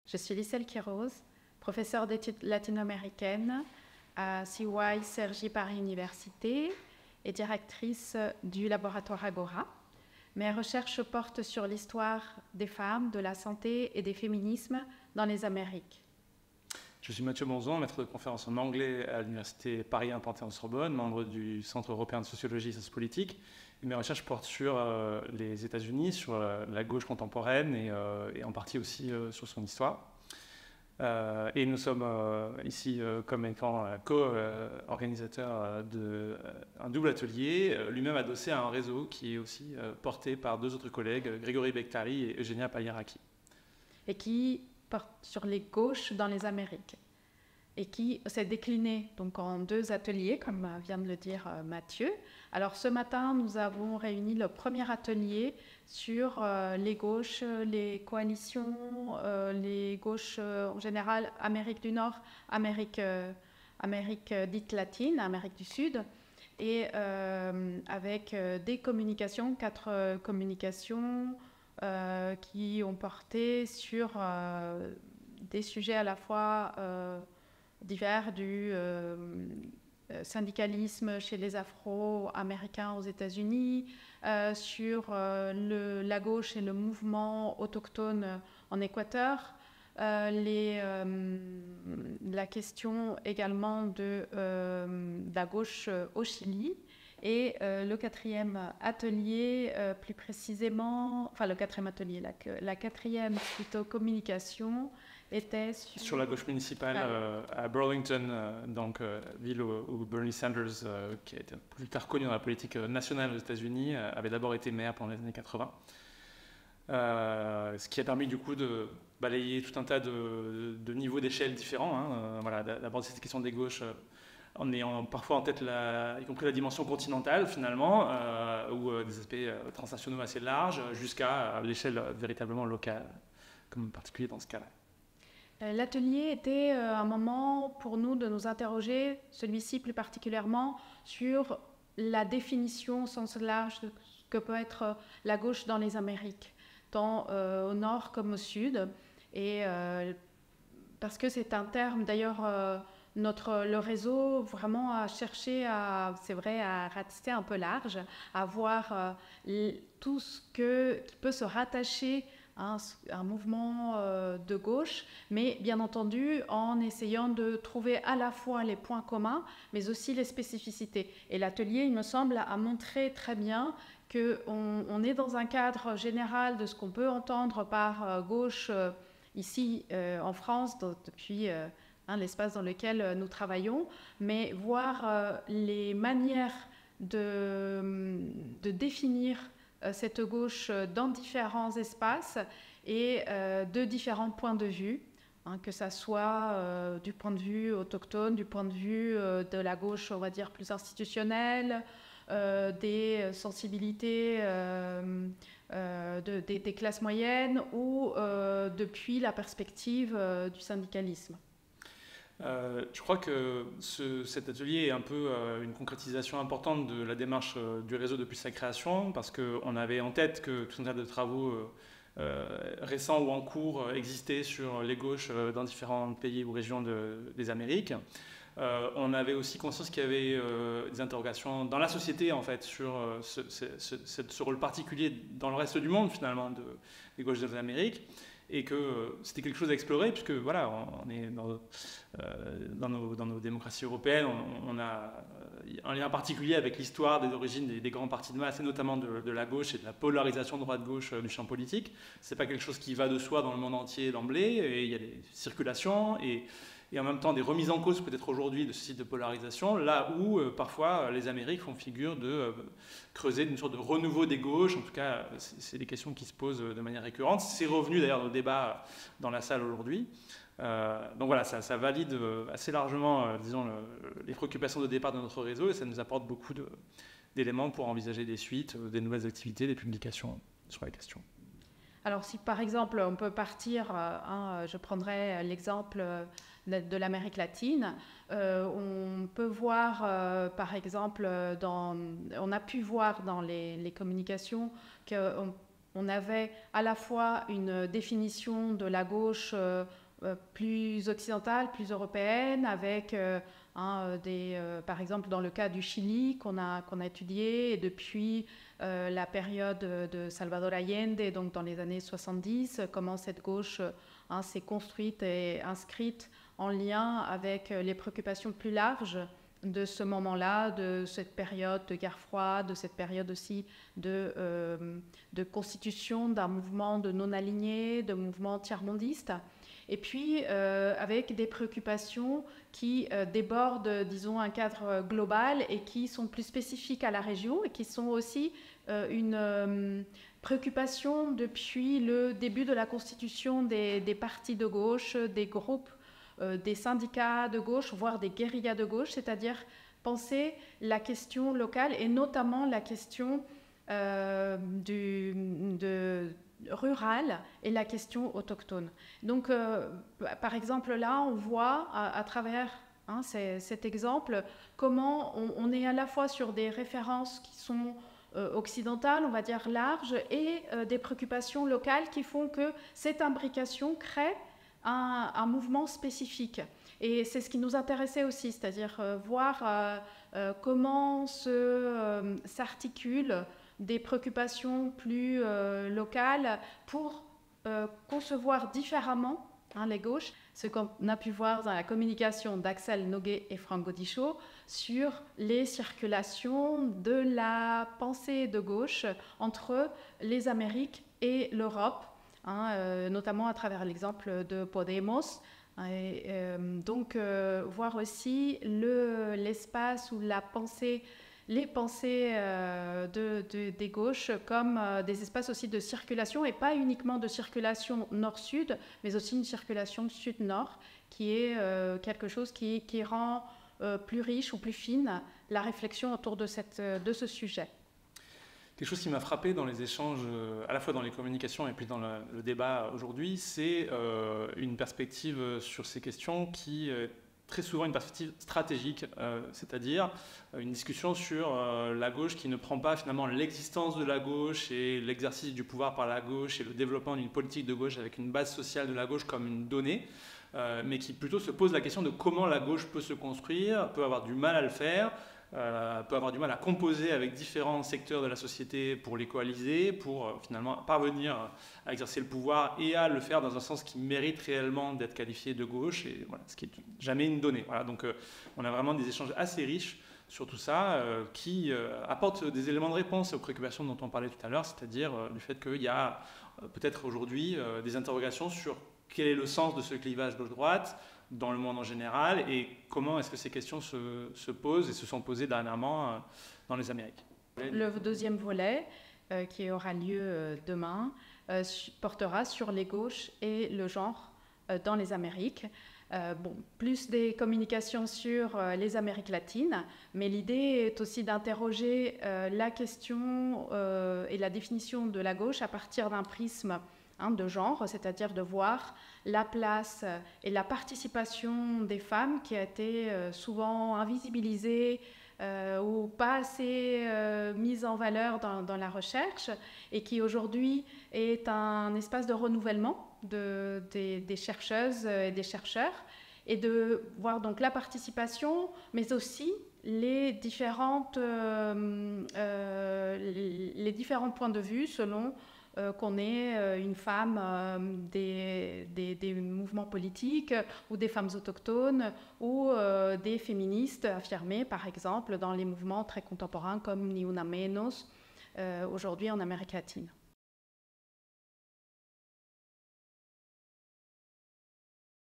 Je suis Lyselle Quiroz, professeure d'études latino-américaines à CY Cergy Paris Université et directrice du laboratoire Agora. Mes recherches portent sur l'histoire des femmes, de la santé et des féminismes dans les Amériques. Je suis Mathieu Bonzon, maître de conférence en anglais à l'université Paris 1 Panthéon-Sorbonne, membre du Centre européen de sociologie et sociopolitique. Mes recherches portent sur les États-Unis, sur la gauche contemporaine et en partie aussi sur son histoire. Et nous sommes ici comme étant co-organisateurs d'un double atelier, lui-même adossé à un réseau qui est aussi porté par deux autres collègues, Grégory Bektari et Eugenia Pagliaraki. Et qui porte sur les gauches dans les Amériques et qui s'est décliné donc en deux ateliers, comme vient de le dire Mathieu. Alors ce matin, nous avons réuni le premier atelier sur les gauches, les coalitions, les gauches en général, Amérique du Nord, Amérique dite latine, Amérique du Sud, et avec des communications, 4 communications qui ont porté sur des sujets à la fois divers du syndicalisme chez les Afro-Américains aux États-Unis, sur la gauche et le mouvement autochtone en Équateur, la question également de la gauche au Chili. Et le quatrième atelier, plus précisément, enfin le quatrième atelier, la quatrième plutôt communication était sur la gauche municipale à Burlington, donc ville où Bernie Sanders, qui a été plus tard connu dans la politique nationale aux États-Unis, avait d'abord été maire pendant les années 80. Ce qui a permis du coup de balayer tout un tas de niveaux d'échelle différents, voilà, d'aborder cette question des gauches en ayant parfois en tête y compris la dimension continentale finalement, ou des aspects transnationaux assez larges, jusqu'à l'échelle véritablement locale, comme en particulier dans ce cas-là. L'atelier était un moment pour nous de nous interroger, celui-ci plus particulièrement, sur la définition au sens large de ce que peut être la gauche dans les Amériques, tant au nord comme au sud. Et parce que c'est un terme, d'ailleurs, le réseau vraiment a cherché c'est vrai, à ratisser un peu large, à voir tout ce qui peut se rattacher un mouvement de gauche, mais bien entendu en essayant de trouver à la fois les points communs, mais aussi les spécificités. Et l'atelier, il me semble, a montré très bien qu'on est dans un cadre général de ce qu'on peut entendre par gauche ici en France depuis l'espace dans lequel nous travaillons, mais voir les manières de définir cette gauche dans différents espaces et de différents points de vue, que ça soit du point de vue autochtone, du point de vue de la gauche, on va dire, plus institutionnelle, des sensibilités des classes moyennes ou depuis la perspective du syndicalisme. Je crois que cet atelier est un peu une concrétisation importante de la démarche du réseau depuis sa création, parce qu'on avait en tête que tout un tas de travaux récents ou en cours existaient sur les gauches dans différents pays ou régions des Amériques. On avait aussi conscience qu'il y avait des interrogations dans la société en fait sur ce rôle particulier dans le reste du monde finalement des gauches des Amériques, et que c'était quelque chose à explorer, puisque voilà, on est dans nos démocraties européennes, on a un lien particulier avec l'histoire des origines des grands partis de masse, et notamment de la gauche et de la polarisation droite-gauche du champ politique. C'est pas quelque chose qui va de soi dans le monde entier d'emblée, et il y a des circulations et en même temps des remises en cause peut-être aujourd'hui de ce type de polarisation, là où parfois les Amériques font figure de creuser une sorte de renouveau des gauches. En tout cas, c'est des questions qui se posent de manière récurrente. C'est revenu d'ailleurs dans le débat dans la salle aujourd'hui. Donc voilà, ça valide assez largement, disons, les préoccupations de départ de notre réseau, et ça nous apporte beaucoup d'éléments pour envisager des suites, des nouvelles activités, des publications sur la question. Alors si par exemple on peut partir, je prendrais l'exemple de l'Amérique latine, on peut voir par exemple, on a pu voir dans les communications qu'on on avait à la fois une définition de la gauche plus occidentale, plus européenne, avec par exemple dans le cas du Chili qu'on a étudié, et depuis la période de Salvador Allende, donc dans les années 70, comment cette gauche s'est construite et inscrite en lien avec les préoccupations plus larges de ce moment-là, de cette période de guerre froide, de cette période aussi de constitution d'un mouvement de non-alignés, de mouvement tiers-mondiste. Et puis avec des préoccupations qui débordent, disons, un cadre global et qui sont plus spécifiques à la région et qui sont aussi une préoccupation depuis le début de la constitution des partis de gauche, des groupes, des syndicats de gauche, voire des guérillas de gauche, c'est-à-dire penser la question locale et notamment la question rurale et la question autochtone. Donc, par exemple, là, on voit à travers cet exemple comment on est à la fois sur des références qui sont occidentales, on va dire larges, et des préoccupations locales qui font que cette imbrication crée un mouvement spécifique. Et c'est ce qui nous intéressait aussi, c'est-à-dire voir comment s'articulent des préoccupations plus locales pour concevoir différemment les gauches, ce qu'on a pu voir dans la communication d'Axel Noguet et Franck Gaudichaud sur les circulations de la pensée de gauche entre les Amériques et l'Europe, notamment à travers l'exemple de Podemos. Donc, voir aussi l'espace où les pensées des gauches comme des espaces aussi de circulation, et pas uniquement de circulation nord-sud, mais aussi une circulation sud-nord, qui est quelque chose qui rend plus riche ou plus fine la réflexion autour de ce sujet. Quelque chose qui m'a frappé dans les échanges, à la fois dans les communications et puis dans le débat aujourd'hui, c'est une perspective sur ces questions qui est très souvent une perspective stratégique, c'est-à-dire une discussion sur la gauche qui ne prend pas finalement l'existence de la gauche et l'exercice du pouvoir par la gauche et le développement d'une politique de gauche avec une base sociale de la gauche comme une donnée, mais qui plutôt se pose la question de comment la gauche peut se construire, peut avoir du mal à le faire, peut avoir du mal à composer avec différents secteurs de la société pour les coaliser, pour finalement parvenir à exercer le pouvoir et à le faire dans un sens qui mérite réellement d'être qualifié de gauche, et voilà, ce qui est jamais une donnée. Voilà, donc on a vraiment des échanges assez riches sur tout ça qui apportent des éléments de réponse aux préoccupations dont on parlait tout à l'heure, c'est-à-dire du fait qu'il y a peut-être aujourd'hui des interrogations sur quel est le sens de ce clivage gauche-droite dans le monde en général, et comment est-ce que ces questions se posent et se sont posées dernièrement dans les Amériques. Le deuxième volet, qui aura lieu demain, portera sur les gauches et le genre dans les Amériques. Plus des communications sur les Amériques latines, mais l'idée est aussi d'interroger la question et la définition de la gauche à partir d'un prisme de genre, c'est-à-dire de voir la place et la participation des femmes qui a été souvent invisibilisée ou pas assez mise en valeur dans la recherche, et qui aujourd'hui est un espace de renouvellement des chercheuses et des chercheurs, et de voir donc la participation, mais aussi les différents points de vue selon qu'on est une femme des mouvements politiques, ou des femmes autochtones, ou des féministes affirmées, par exemple, dans les mouvements très contemporains comme Ni Una Menos, aujourd'hui en Amérique latine.